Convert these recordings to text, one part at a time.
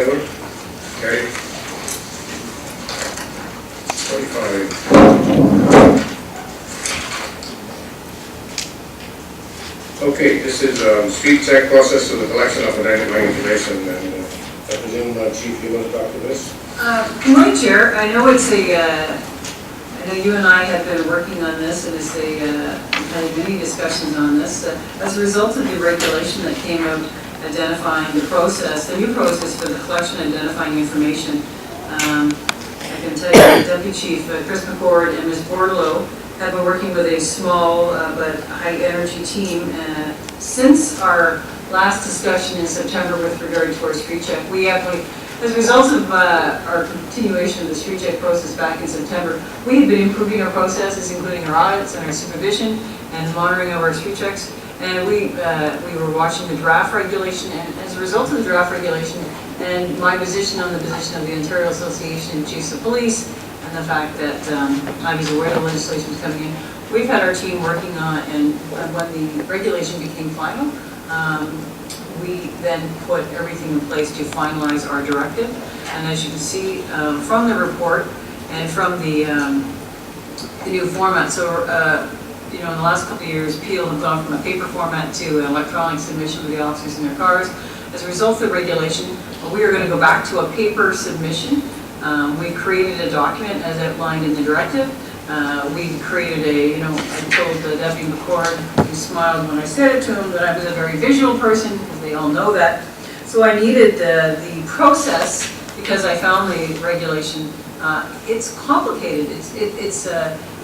Carried. 45. Okay, this is street check process for the collection of identifying information, and I presume, Chief, you want to talk to this? Good morning, Chair. I know it's I know you and I have been working on this, and it's we've had many discussions on this. As a result of the regulation that came out identifying the process, the new process for the collection and identifying information, I can tell you that Deputy Chief Chris McCord and Ms. Bordelot have been working with a small but high-energy team since our last discussion in September with regard to our street check. We actually, as a result of our continuation of the street check process back in September, we have been improving our processes, including our audits and our supervision and monitoring of our street checks. And we were watching the draft regulation, and as a result of the draft regulation and my position on the position of the Ontario Association of Chiefs of Police, and the fact that I was aware the legislation was coming in, we've had our team working on, and when the regulation became final, we then put everything in place to finalize our directive. And as you can see from the report and from the new format, so you know, in the last couple of years, Peel have gone from a paper format to an electronic submission with the officers in their cars. As a result of the regulation, we are going to go back to a paper submission. We created a document as outlined in the directive. We created a, you know, I told the Deputy McCord, he smiled when I said it to him, that I was a very visual person, because they all know that. So I needed the process, because I found the regulation, it's complicated.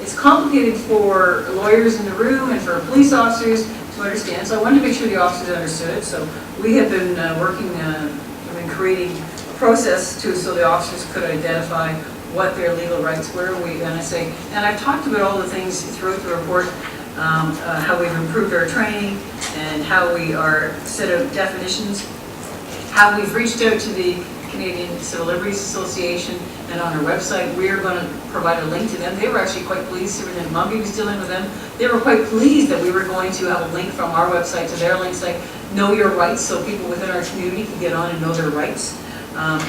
It's complicated for lawyers in the room and for police officers to understand. So I wanted to make sure the officers understood it. So we have been working, been creating a process so the officers could identify what their legal rights were. And I've talked about all the things throughout the report, how we've improved our training and how we are set out definitions, how we've reached out to the Canadian Civil Liberties Association, and on our website we are going to provide a link to them. They were actually quite pleased. Superintendent Mumby was dealing with them. They were quite pleased that we were going to have a link from our website to their links, like know your rights, so people within our community can get on and know their rights. And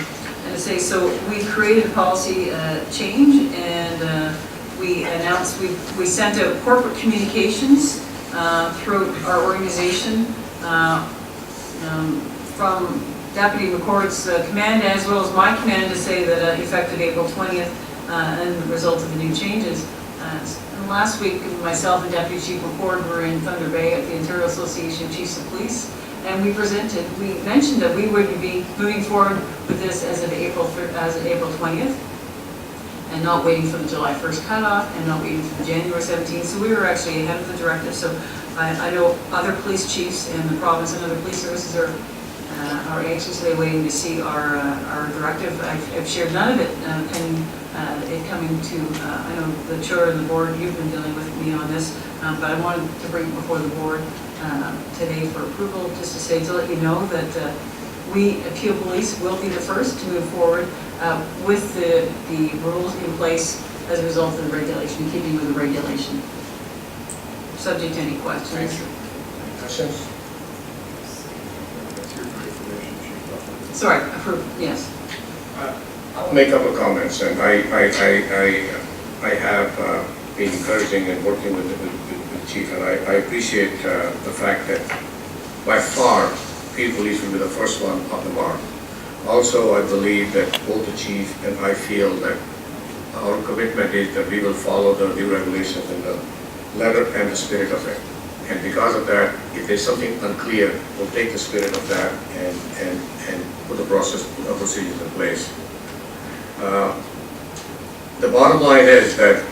to say, so we created a policy change, and we announced, we sent out corporate communications through our organization from Deputy McCord's command as well as my command to say that effective April 20th and the result of the new changes. And last week myself and Deputy Chief McCord were in Thunder Bay at the Ontario Association of Chiefs of Police, and we mentioned that we would be moving forward with this as of April 20th and not waiting for the July 1st cutoff and not waiting for January 17th. So we were actually ahead of the directive. So I know other police chiefs in the province and other police services are anxiously waiting to see our directive. I've shared none of it pending it coming to, I know the chair and the board, you've been dealing with me on this, but I wanted to bring it before the board today for approval, just to say, to let you know that we, Peel Police, will be the first to move forward with the rules in place as a result of the regulation, in keeping with the regulation. Subject to any questions. Thank you. Questions? Sorry, approved, yes. I'll make a couple of comments, and I have been encouraging and working with the Chief, and I appreciate the fact that by far Peel Police will be the first one on the mark. Also, I believe that both the Chief and I feel that our commitment is that we will follow the new regulations in the letter and the spirit of it. And because of that, if there's something unclear, we'll take the spirit of that and put the procedures in place. The bottom line is that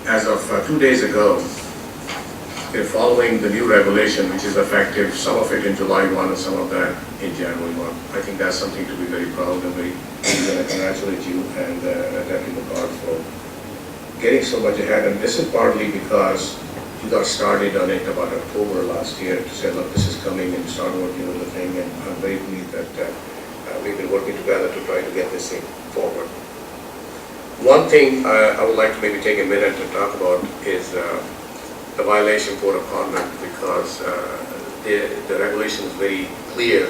as of 2 days ago, we're following the new regulation, which is effective, some of it in July 1 and some of that in January 1. I think that's something to be very proud of. I'm going to congratulate you and Deputy McCord for getting so much ahead. And this is partly because you got started on it about October last year to say, look, this is coming, and start working on the thing. And I'm very pleased that we've been working together to try to get this thing forward. One thing I would like to maybe take a minute to talk about is the violation code of conduct, because the regulation is very clear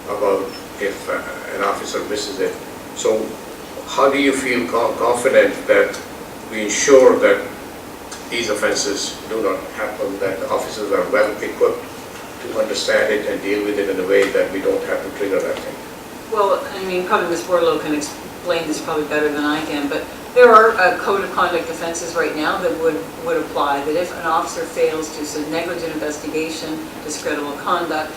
about if an officer misses it. So how do you feel confident that we ensure that these offenses do not happen, that the officers are well equipped to understand it and deal with it in a way that we don't have to trigger that thing? Well, I mean, probably Ms. Bordelow can explain this probably better than I can, but there are code of conduct offenses right now that would apply, that if an officer fails to, so negligent investigation, discreditable conduct,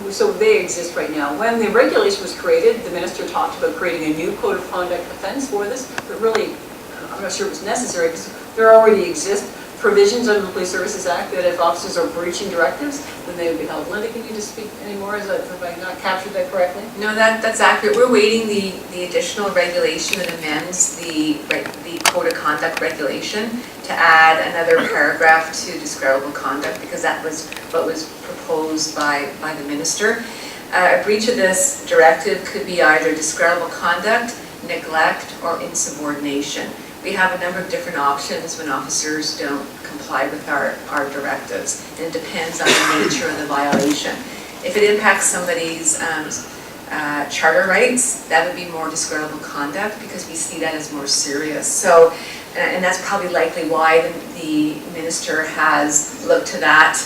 so they exist right now. When the regulation was created, the minister talked about creating a new code of conduct offense for this, but really, I'm not sure it was necessary because there already exist provisions under the Police Services Act that if officers are breaching directives, then they would be held. Linda, can you just speak anymore? Have I not captured that correctly? No, that's accurate. We're waiting the additional regulation that amends the Code of Conduct regulation to add another paragraph to discreditable conduct because that was what was proposed by the minister. A breach of this directive could be either discreditable conduct, neglect, or insubordination. We have a number of different options when officers don't comply with our directives, and it depends on the nature of the violation. If it impacts somebody's charter rights, that would be more discreditable conduct because we see that as more serious. So, and that's probably likely why the minister has looked to that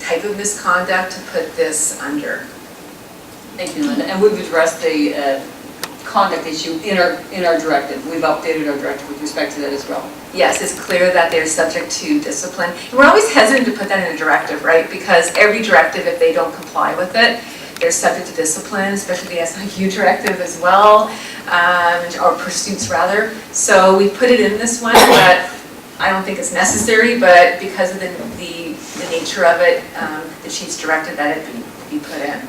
type of misconduct to put this under. Thank you, Linda. And we've addressed the conduct issue in our directive. We've updated our directive with respect to that as well. Yes, it's clear that they're subject to discipline. And we're always hesitant to put that in a directive, right? Because every directive, if they don't comply with it, they're subject to discipline, especially the SIU directive as well, or pursuits rather. So we put it in this one, but I don't think it's necessary, but because of the nature of it, the chief's directed that it be put in.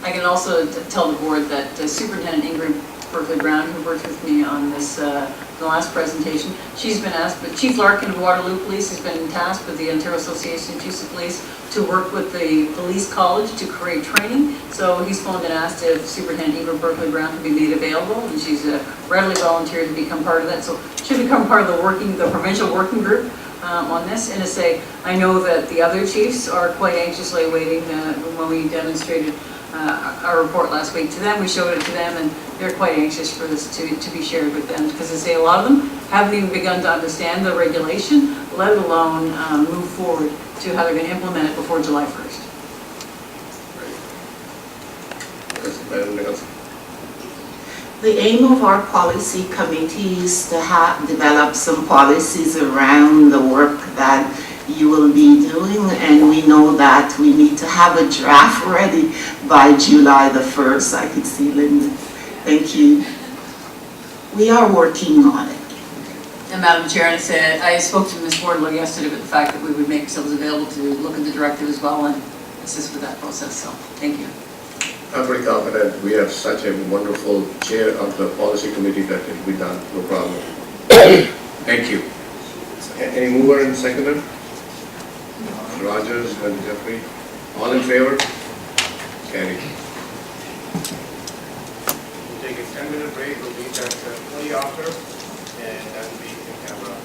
I can also tell the board that Superintendent Ingrid Berkeley-Brown, who worked with me on this, the last presentation, she's been asked, but Chief Larkin of Waterloo Police has been tasked with the Ontario Association of Chiefs of Police to work with the police college to create training. So he's phoned and asked if Superintendent Ingrid Berkeley-Brown could be made available, and she's readily volunteered to become part of that. So she'll become part of the provincial working group on this. And to say, I know that the other chiefs are quite anxiously awaiting when we demonstrated our report last week to them. We showed it to them, and they're quite anxious for this to be shared with them because they say a lot of them haven't even begun to understand the regulation, let alone move forward to how they're going to implement it before July 1st. The aim of our policy committee is to develop some policies around the work that you will be doing, and we know that we need to have a draft ready by July the 1st. I could see Linda. Thank you. We are working on it. And Madam Chair, I spoke to Ms. Bordelow yesterday about the fact that we would make ourselves available to look at the directive as well and assist with that process, so thank you. I'm pretty confident we have such a wonderful chair of the policy committee that it will be done, no problem. Thank you. Any mover and seconder? Rogers and Jeffrey. All in favor? Carried. We'll take a 10-minute break. We'll meet at 20 after, and that will be in camera.